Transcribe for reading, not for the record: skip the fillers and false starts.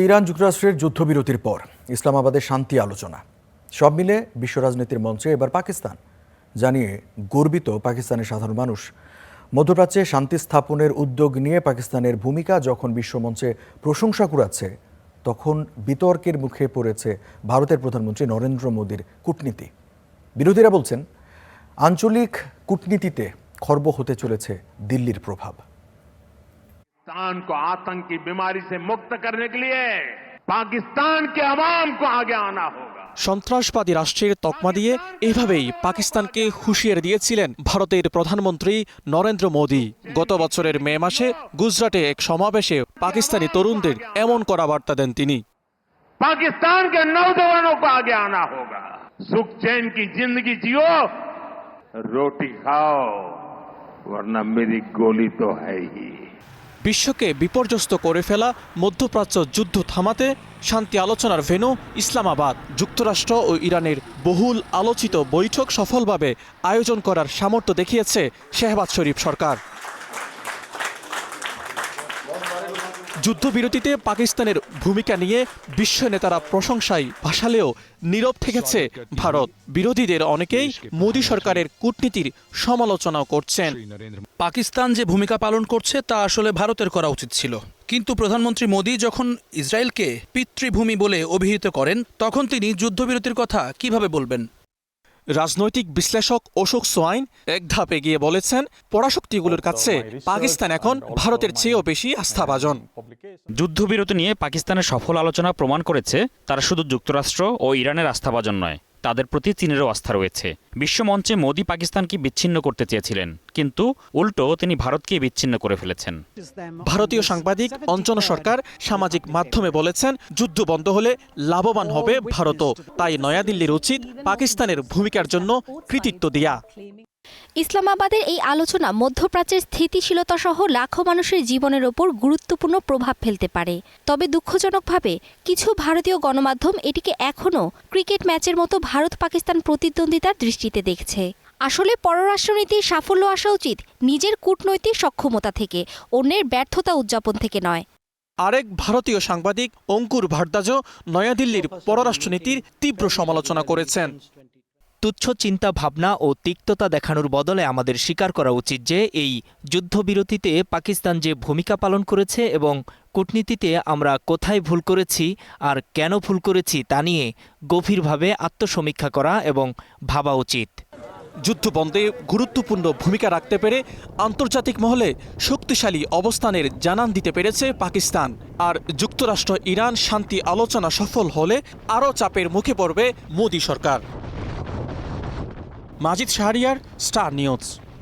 Iran যুক্তরাষ্ট্রের যুদ্ধবিরতির পর ইসলামাবাদের শান্তি আলোচনা সব মিলে বিশ্ব রাজনীতির মঞ্চে এবার পাকিস্তান জানিয়ে গর্বিত পাকিস্তানের সাধারণ মানুষ। মধ্যপ্রাচ্যে শান্তি স্থাপনের উদ্যোগ নিয়ে পাকিস্তানের ভূমিকা যখন বিশ্বমঞ্চে প্রশংসা কুড়াচ্ছে, তখন বিতর্কের মুখে পড়েছে ভারতের প্রধানমন্ত্রী নরেন্দ্র মোদীর কূটনীতি। বিরোধীরা বলছেন আঞ্চলিক কূটনীতিতে খর্ব হতে চলেছে দিল্লির প্রভাব। पाकिस्तान को आतंक की बीमारी से मुक्त करने के लिए पाकिस्तान के अवाम को आगे आना होगा। সন্ত্রাসবাদী রাষ্ট্রের তকমা দিয়ে এইভাবেই পাকিস্তানকে হুঁশিয়ারি দিয়েছিলেন ভারতের প্রধানমন্ত্রী নরেন্দ্র মোদী। গত বছরের মে মাসে গুজরাটে এক সমাবেশে পাকিস্তানি তরুণদের এমন করা বার্তা দেন তিনি। पाकिस्तान के नौजवानों को आगे आना होगा। सुख चैन की जिंदगी जियो, रोटी खाओ, वरना मेरी गोली तो है ही। বিশ্বকে বিপর্যস্ত করে ফেলা মধ্যপ্রাচ্য যুদ্ধ থামাতে শান্তি আলোচনার ভেন্যু ইসলামাবাদ। যুক্তরাষ্ট্র ও ইরানের বহুল আলোচিত বৈঠক সফলভাবে আয়োজন করার সামর্থ্য দেখিয়েছে শেহবাজ শরীফ সরকার। যুদ্ধবিরতিতে পাকিস্তানের ভূমিকা নিয়ে বিশ্ব নেতারা প্রশংসায় ভাসালেও নীরব থেকেছে ভারত। বিরোধীদের অনেকেই মোদী সরকারের কূটনীতির সমালোচনাও করছেন। পাকিস্তান যে ভূমিকা পালন করছে তা আসলে ভারতের করা উচিত ছিল, কিন্তু প্রধানমন্ত্রী মোদী যখন ইসরায়েলকে পিতৃভূমি বলে অভিহিত করেন, তখন তিনি যুদ্ধবিরতির কথা কিভাবে বলবেন? রাজনৈতিক বিশ্লেষক অশোক সোয়াইন এক ধাপ এগিয়ে বলেছেন, পরাশক্তিগুলোর কাছে পাকিস্তান এখন ভারতের চেয়েও বেশি আস্থাভাজন। যুদ্ধবিরতি নিয়ে পাকিস্তানের সফল আলোচনা প্রমাণ করেছে তারা শুধু যুক্তরাষ্ট্র ও ইরানের আস্থাভাজন নয়, তাদের প্রতি চীনেরও আস্থা রয়েছে। বিশ্বমঞ্চে মোদী পাকিস্তানকে বিচ্ছিন্ন করতে চেয়েছিলেন, কিন্তু উল্টো তিনি ভারতকে বিচ্ছিন্ন করে ফেলেছেন। ভারতীয় সাংবাদিক অঞ্জন সরকার সামাজিক মাধ্যমে বলেছেন, যুদ্ধ বন্ধ হলে লাভবান হবে ভারতও। তাই নয়াদিল্লির উচিত পাকিস্তানের ভূমিকার জন্য কৃতিত্ব দেয়া। ইসলামাবাদের এই আলোচনা মধ্যপ্রাচ্যের স্থিতিশীলতা সহ লাখো মানুষের জীবনের ওপর গুরুত্বপূর্ণ প্রভাব ফেলতে পারে। তবে দুঃখজনকভাবে কিছু ভারতীয় গণমাধ্যম এটিকে এখনও ক্রিকেট ম্যাচের মতো ভারত পাকিস্তান প্রতিদ্বন্দ্বিতার দৃষ্টিতে দেখছে। আসলে পররাষ্ট্রনীতির সাফল্য আসা উচিত নিজের কূটনৈতিক সক্ষমতা থেকে, অন্যের ব্যর্থতা উদযাপন থেকে নয়। আরেক ভারতীয় সাংবাদিক অঙ্কুর ভারদ্বাজও নয়াদিল্লির পররাষ্ট্রনীতির তীব্র সমালোচনা করেছেন। তুচ্ছ চিন্তা ভাবনা ও তিক্ততা দেখানোর বদলে আমাদের স্বীকার করা উচিত যে এই যুদ্ধবিরতিতে পাকিস্তান যে ভূমিকা পালন করেছে এবং কূটনীতিতে আমরা কোথায় ভুল করেছি আর কেন ভুল করেছি তা নিয়ে গভীরভাবে আত্মসমীক্ষা করা এবং ভাবা উচিত। যুদ্ধবন্ধে গুরুত্বপূর্ণ ভূমিকা রাখতে পেরে আন্তর্জাতিক মহলে শক্তিশালী অবস্থানের জানান দিতে পেরেছে পাকিস্তান। আর যুক্তরাষ্ট্র ইরান শান্তি আলোচনা সফল হলে আরও চাপের মুখে পড়বে মোদী সরকার। মাজিদ শাহরিয়ার, স্টার নিউজ।